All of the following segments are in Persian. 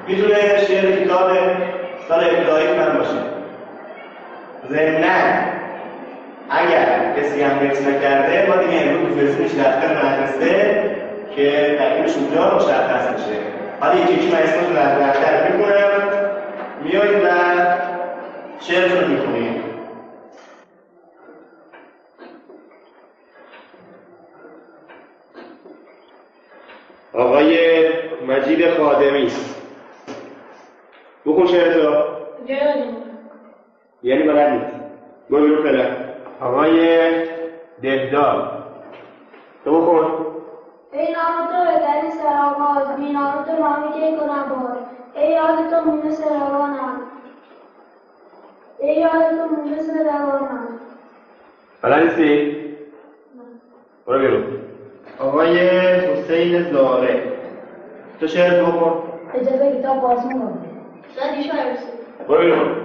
میتونه شعر کتاب سال ابتدایی من باشه. ضمناً اگر کسی هم حفظ نکرده ما دیگه امروز میفرستیمش دفتر مدرسه که تکلیفش اونجا مشخص میشه. حالا یکی من اسمتون رو از دفتر میکنم، میایید و شعرتون میکنید. آقای مجید خادمی بکن شعرتو. یعنی بلد نیست. برو بیرون فعلا. آقای دهدار تو بکن. ای نام تو در سرآغاز، بی نام تو نامی که کنم باز. ای یاد تو مونس روانم، ای یاد تو مونس روانم. بلد نیستی؟ برو بیرون. آقای حسین زاره تو شعر بکن. اجازه کتاب باز میکنم. شاید شاید برو بیرون.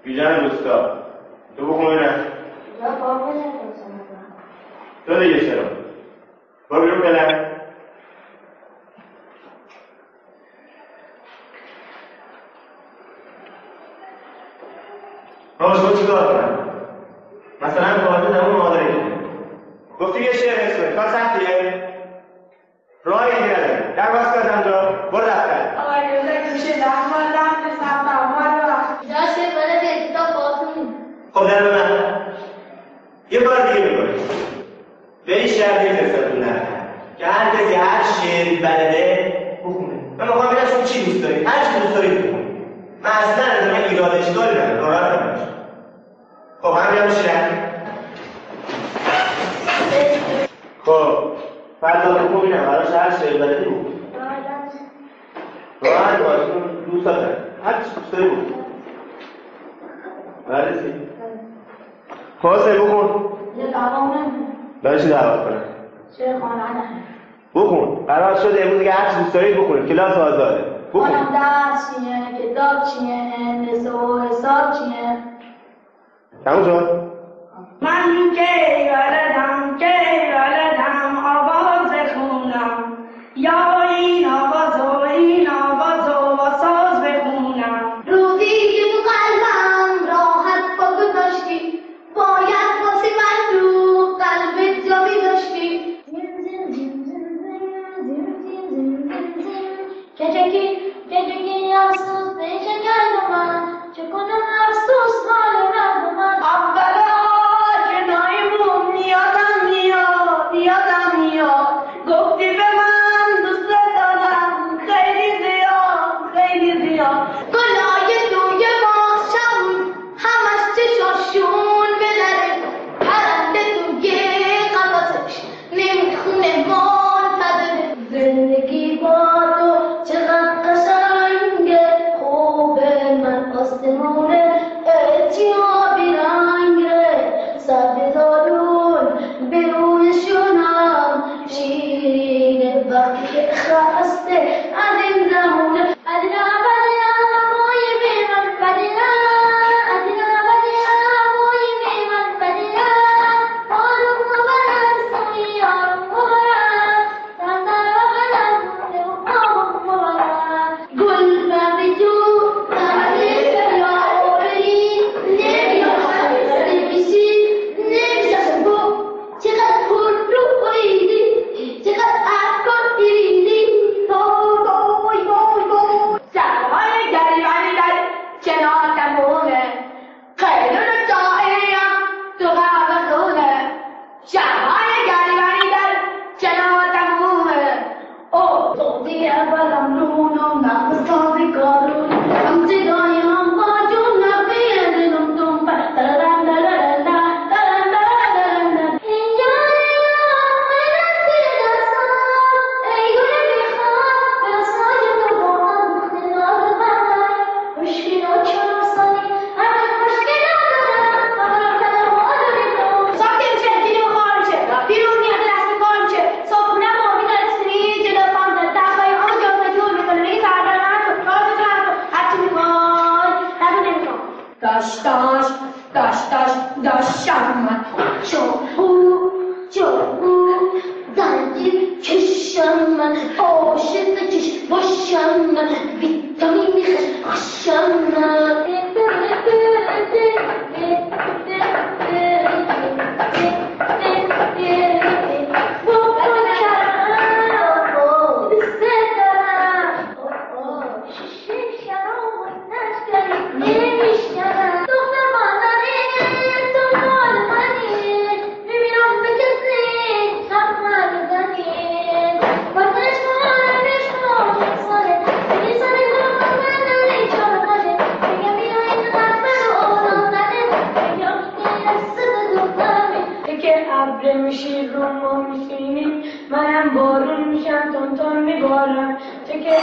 بیژن دوستا تو بکن ببینم. یا بابا تو دیگه چرا؟ برو بیرون فعلا. شما چیکار کنم؟ مثلا قاعده همون مادری گفتی یه شعر حفظ کنی، کار سختیه؟ راهی دیگه نداری. در باز کن اونجا، برو دفتر. آقای رضا گوشه دفتر داشته بلده کتاب بازمون. خب در به من یه کار دیگه میکنی. به این شرط میفرستتون نرکن که هر کسی هر شعری بلده بخونه. من میخوام ببینم شما چی دوست دارید، هر چی دوست دارید بخونید. من اصلا از من ایراد اشکالی ندارم، ناراحت نباش. خب من میام بشینم. خب فردا بخون ببینم براش هر شعری بلدی بخون. راحت باش، دوست دارم هر چی دوست داری بخون. برسی خواسته بخون. یه دعوام نمید. برای چی دعوت کنم؟ چه خانه نمید. بخون. قرار شده امروز دیگه هر چی دوست دارید بخونید. کلاس آزاده. بخون. خانم درس چیه؟ کتاب چیه؟ هندسه و حساب چیه؟ تموم شد؟ من که ولدم آواز خونم، یا این آواز و ساز بخونم. روزی که تو قلبم راحت بگذاشتی، باید واسه من رو قلبت جا میذاشتی. که افسوس پیش کرد من، چه کنم افسوس حال رد من. اولا که نایمون یادم میاد گفتی به من دوست دارم خیلی زیاد. گلای توی ماهشم همش چشاشون بلره، پرنده توی قفسش نمیخونه مال نداره. زندگی با تو چقدر قشنگه، خوبه من آسمونه اتیابی رنگه، سبز زارون به رویشونم شیرینه وقتی که خسته از این زمونه. داشتم من چهو در دل کشم من، عاشق چشم باشم من. ابر میشی رو ما میشینیم منم بارون میشم تون میبارم تو که